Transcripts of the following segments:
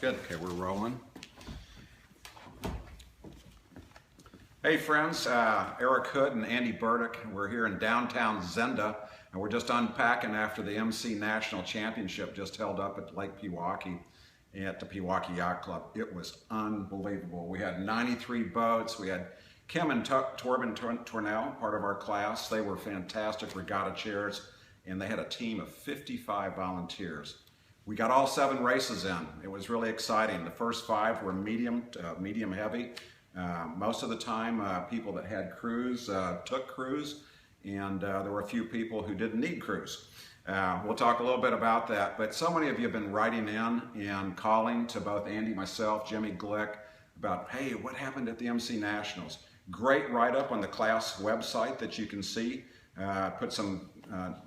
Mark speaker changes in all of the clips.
Speaker 1: Good. Okay, we're rolling. Hey friends, EHood and ABurdick. We're here in downtown Zenda, and we're just unpacking after the MC National Championship just held up at Lake Pewaukee at the Pewaukee Yacht Club. It was unbelievable. We had 93 boats. We had Kim and Torben Tornell, part of our class. They were fantastic regatta chairs, and they had a team of 55 volunteers. We got all 7 races in. It was really exciting. The first 5 were medium heavy. Most of the time, people that had crews took crews, and there were a few people who didn't need crews. We'll talk a little bit about that, but so many of you have been writing in and calling to both Andy, myself, Jimmy Glick about, hey, what happened at the MC Nationals? Great write-up on the class website that you can see. Put some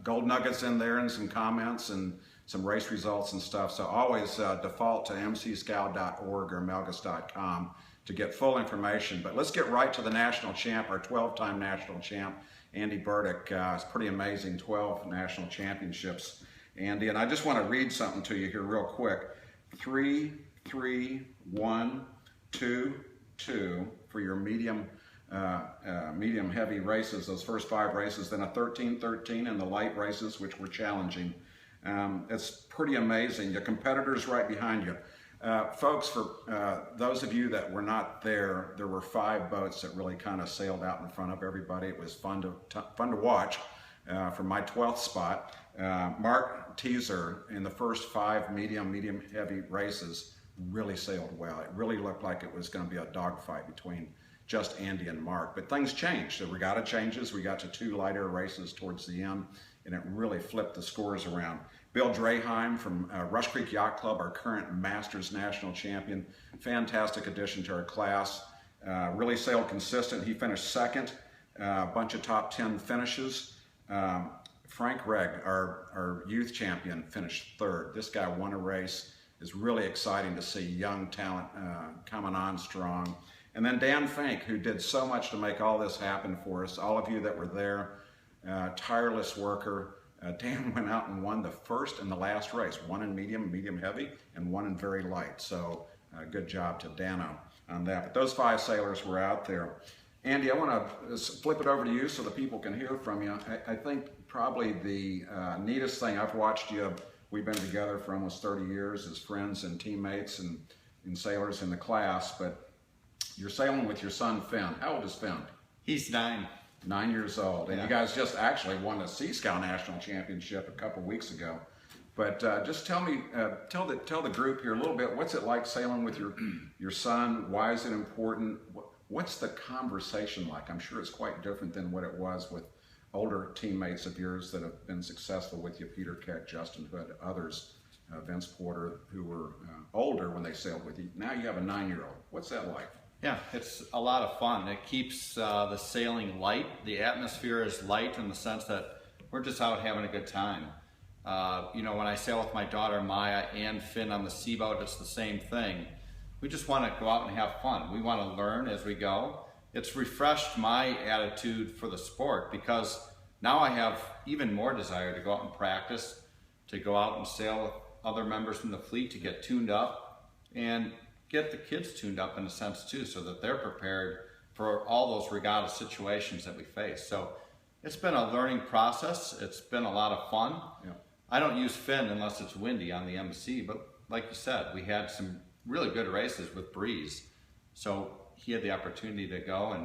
Speaker 1: gold nuggets in there and some comments and some race results and stuff. So always default to mcscout.org or melgus.com to get full information. But let's get right to the national champ, our 12-time national champ, Andy Burdick. It's pretty amazing, 12 national championships, Andy. And I just want to read something to you here real quick. 3, 3, 1, 2, 2 for your medium heavy races, those first 5 races, then a 13-13 in the light races, which were challenging. It's pretty amazing. The competitors right behind you. Folks, for those of you that were not there, there were 5 boats that really kind of sailed out in front of everybody. It was fun to watch from my 12th spot. Mark Teaser in the first 5 medium heavy races really sailed well. It really looked like it was going to be a dogfight between just Andy and Mark. But things changed. The regatta changes. We got to 2 lighter races towards the end, and it really flipped the scores around. Bill Draheim from Rush Creek Yacht Club, our current Masters National Champion, fantastic addition to our class. Really sailed consistent. He finished 2nd, a bunch of top 10 finishes. Frank Regg, our youth champion, finished 3rd. This guy won a race. It's really exciting to see young talent coming on strong. And then Dan Fink, who did so much to make all this happen for us. All of you that were there, tireless worker. Dan went out and won the first and the last race, one in medium heavy, and one in very light. So good job to Dano on that. But those 5 sailors were out there. Andy, I want to flip it over to you so the people can hear from you. I think probably the neatest thing, I've watched you, we've been together for almost 30 years as friends and teammates and sailors in the class, but you're sailing with your son, Finn. How old is Finn?
Speaker 2: He's 9.
Speaker 1: 9 years old. And
Speaker 2: yeah.
Speaker 1: You guys just actually won the Sea Scout National Championship a couple weeks ago. But just tell me, tell the group here a little bit, what's it like sailing with your son? Why is it important? What's the conversation like? I'm sure it's quite different than what it was with older teammates of yours that have been successful with you, Peter Keck, Justin Hood, others, Vince Porter, who were older when they sailed with you. Now you have a 9-year-old. What's that like?
Speaker 2: Yeah, it's a lot of fun. It keeps the sailing light. The atmosphere is light in the sense that we're just out having a good time. You know, when I sail with my daughter Maya and Finn on the Seaboat, it's the same thing. We just want to go out and have fun. We want to learn as we go. It's refreshed my attitude for the sport because now I have even more desire to go out and practice, to go out and sail with other members in the fleet, to get tuned up and get the kids tuned up in a sense too, so that they're prepared for all those regatta situations that we face. So it's been a learning process. It's been a lot of fun.
Speaker 1: Yeah.
Speaker 2: I don't use Finn unless it's windy on the MC, but like you said, we had some really good races with breeze. So he had the opportunity to go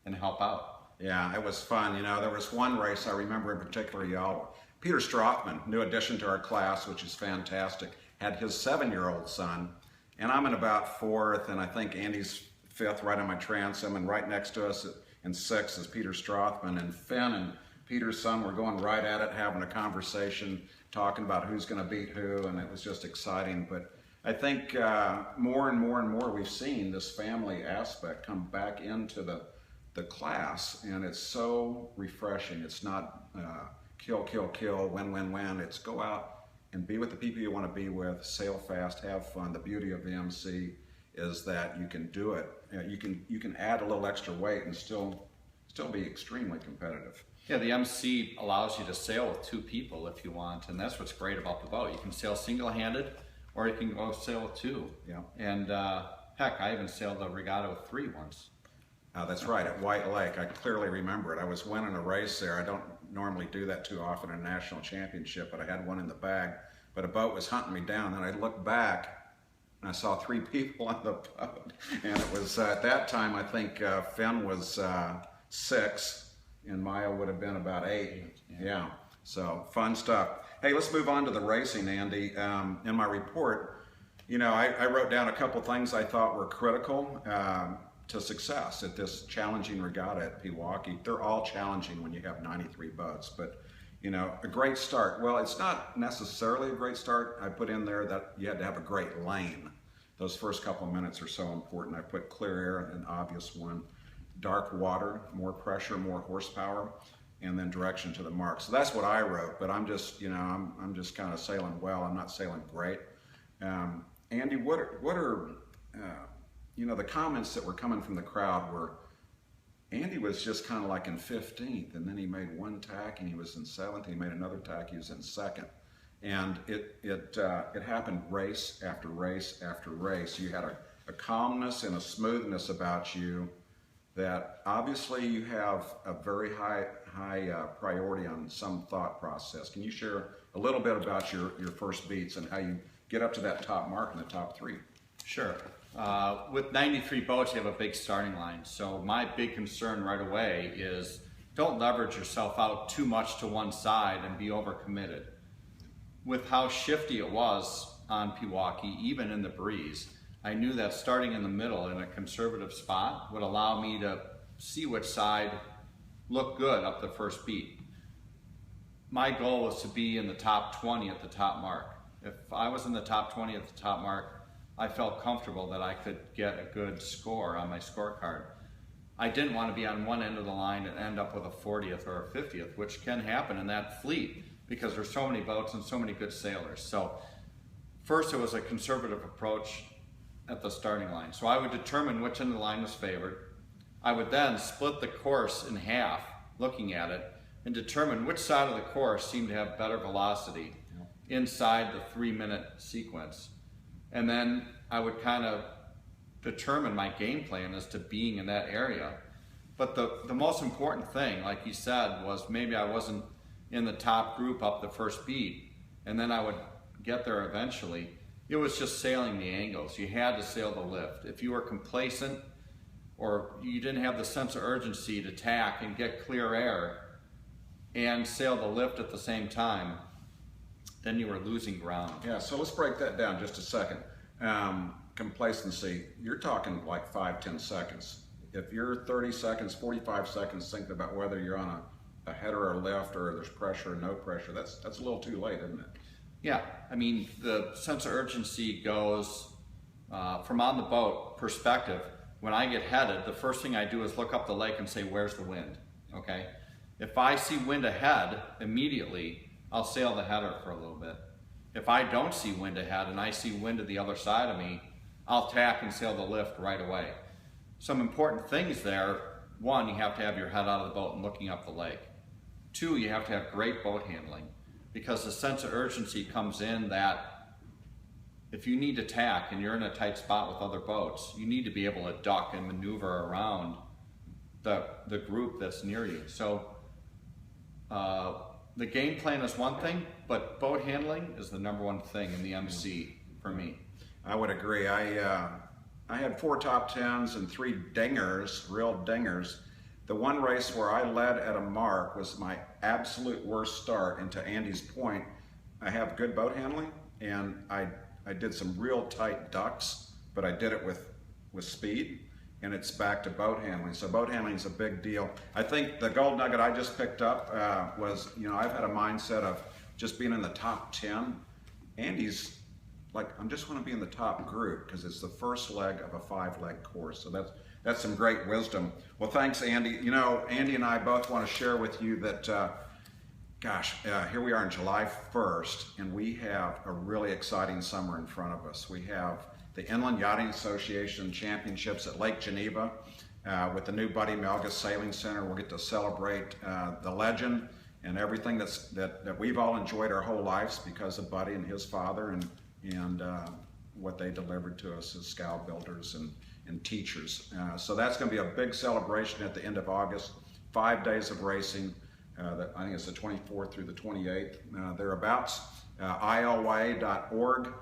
Speaker 2: and help out.
Speaker 1: Yeah, it was fun. You know, there was one race I remember in particular, y'all. Peter Strothman, new addition to our class, which is fantastic, had his 7-year-old son. And I'm in about 4th, and I think Andy's 5th right on my transom, and right next to us in 6th is Peter Strothman. And Finn and Peter's son were going right at it, having a conversation, talking about who's going to beat who, and it was just exciting. But I think more and more we've seen this family aspect come back into the class, and it's so refreshing. It's not kill, win. It's go out and be with the people you want to be with, sail fast, have fun. The beauty of the MC is that you can do it. You can add a little extra weight and still be extremely competitive.
Speaker 2: Yeah, the MC allows you to sail with 2 people if you want, and that's what's great about the boat. You can sail single-handed, or you can go sail with 2.
Speaker 1: Yeah.
Speaker 2: And heck, I even sailed a regatta with 3 once.
Speaker 1: That's right, at White Lake. I clearly remember it. I was winning a race there. I don't normally do that too often in a national championship, but I had one in the bag. But a boat was hunting me down, and I looked back, and I saw 3 people on the boat. And it was, at that time, I think Finn was 6, and Maya would have been about 8. Yeah, so fun stuff. Hey, let's move on to the racing, Andy. In my report, you know, I wrote down a couple things I thought were critical to success at this challenging regatta at Pewaukee. They're all challenging when you have 93 boats, but you know, a great start. Well, it's not necessarily a great start. I put in there that you had to have a great lane. Those first couple of minutes are so important. I put clear air, an obvious one, dark water, more pressure, more horsepower, and then direction to the mark. So that's what I wrote, but I'm just, you know, I'm just kind of sailing well. I'm not sailing great. Andy, what are you know, the comments that were coming from the crowd were, Andy was just kind of like in 15th, and then he made one tack and he was in 7th, he made another tack, he was in 2nd. And it happened race after race after race. You had a calmness and a smoothness about you that obviously you have a very high priority on some thought process. Can you share a little bit about your first beats and how you get up to that top mark in the top 3?
Speaker 2: Sure. With 93 boats, you have a big starting line. So my big concern right away is don't leverage yourself out too much to one side and be overcommitted. With how shifty it was on Pewaukee, even in the breeze, I knew that starting in the middle in a conservative spot would allow me to see which side looked good up the first beat. My goal was to be in the top 20 at the top mark. If I was in the top 20 at the top mark, I felt comfortable that I could get a good score on my scorecard. I didn't want to be on one end of the line and end up with a 40th or a 50th, which can happen in that fleet because there's so many boats and so many good sailors. So first it was a conservative approach at the starting line. So I would determine which end of the line was favored. I would then split the course in half, looking at it, and determine which side of the course seemed to have better velocity inside the 3-minute sequence. And then I would kind of determine my game plan as to being in that area. But the most important thing, like you said, was maybe I wasn't in the top group up the first beat, and then I would get there eventually. It was just sailing the angles. You had to sail the lift. If you were complacent or you didn't have the sense of urgency to tack and get clear air and sail the lift at the same time, then you were losing ground.
Speaker 1: Yeah, so let's break that down just a second. Complacency, you're talking like 5-10 seconds. If you're 30 seconds, 45 seconds thinking about whether you're on a header or a lift or there's pressure or no pressure, that's a little too late, isn't it?
Speaker 2: Yeah, I mean, the sense of urgency goes from on the boat perspective. When I get headed, the first thing I do is look up the lake and say, where's the wind, okay? If I see wind ahead, immediately, I'll sail the header for a little bit. If I don't see wind ahead and I see wind to the other side of me, I'll tack and sail the lift right away. Some important things there. 1, you have to have your head out of the boat and looking up the lake. 2, you have to have great boat handling, because the sense of urgency comes in that if you need to tack and you're in a tight spot with other boats, you need to be able to duck and maneuver around the group that's near you. So the game plan is one thing, but boat handling is the #1 thing in the MC for me.
Speaker 1: I would agree. I had 4 top 10s and 3 dingers, real dingers. The one race where I led at a mark was my absolute worst start. And to Andy's point, I have good boat handling, and I did some real tight ducks, but I did it with speed, and it's back to boat handling. So boat handling is a big deal. I think the gold nugget I just picked up was, you know, I've had a mindset of just being in the top 10. Andy's like, I just want to be in the top group because it's the first leg of a 5-leg course. So that's some great wisdom. Well, thanks, Andy. You know, Andy and I both want to share with you that, here we are on July 1st, and we have a really exciting summer in front of us. We have the Inland Yachting Association Championships at Lake Geneva with the new Buddy Melga Sailing Center. We'll get to celebrate the legend and everything that we've all enjoyed our whole lives because of Buddy and his father, and and what they delivered to us as scow builders and teachers. So that's going to be a big celebration at the end of August. 5 days of racing. I think it's the 24th through the 28th, thereabouts. ILYA.org.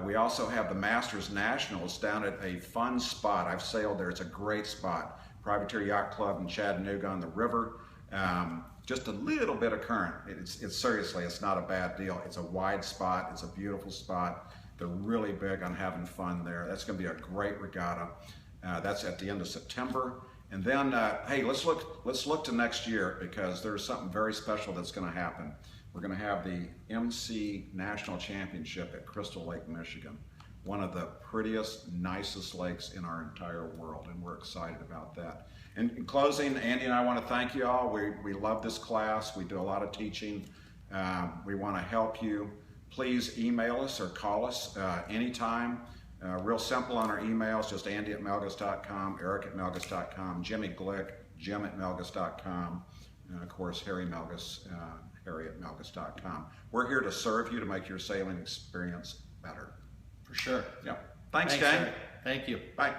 Speaker 1: We also have the Masters Nationals down at a fun spot. I've sailed there. It's a great spot. Privateer Yacht Club in Chattanooga on the river. Just a little bit of current. It's seriously, it's not a bad deal. It's a wide spot. It's a beautiful spot. They're really big on having fun there. That's going to be a great regatta. That's at the end of September. And then, hey, let's look to next year, because there's something very special that's going to happen. We're going to have the MC National Championship at Crystal Lake, Michigan. One of the prettiest, nicest lakes in our entire world, and we're excited about that. And in closing, Andy and I want to thank you all. We love this class. We do a lot of teaching. We want to help you. Please email us or call us anytime. Real simple on our emails, just andy@melgus.com, eric@melgus.com, Jimmy Glick, jim@melgus.com, and of course Harry Melgus, harry@melgus.com. We're here to serve you, to make your sailing experience better.
Speaker 2: For sure.
Speaker 1: Yeah. Thanks, gang.
Speaker 2: Eric. Thank you.
Speaker 1: Bye.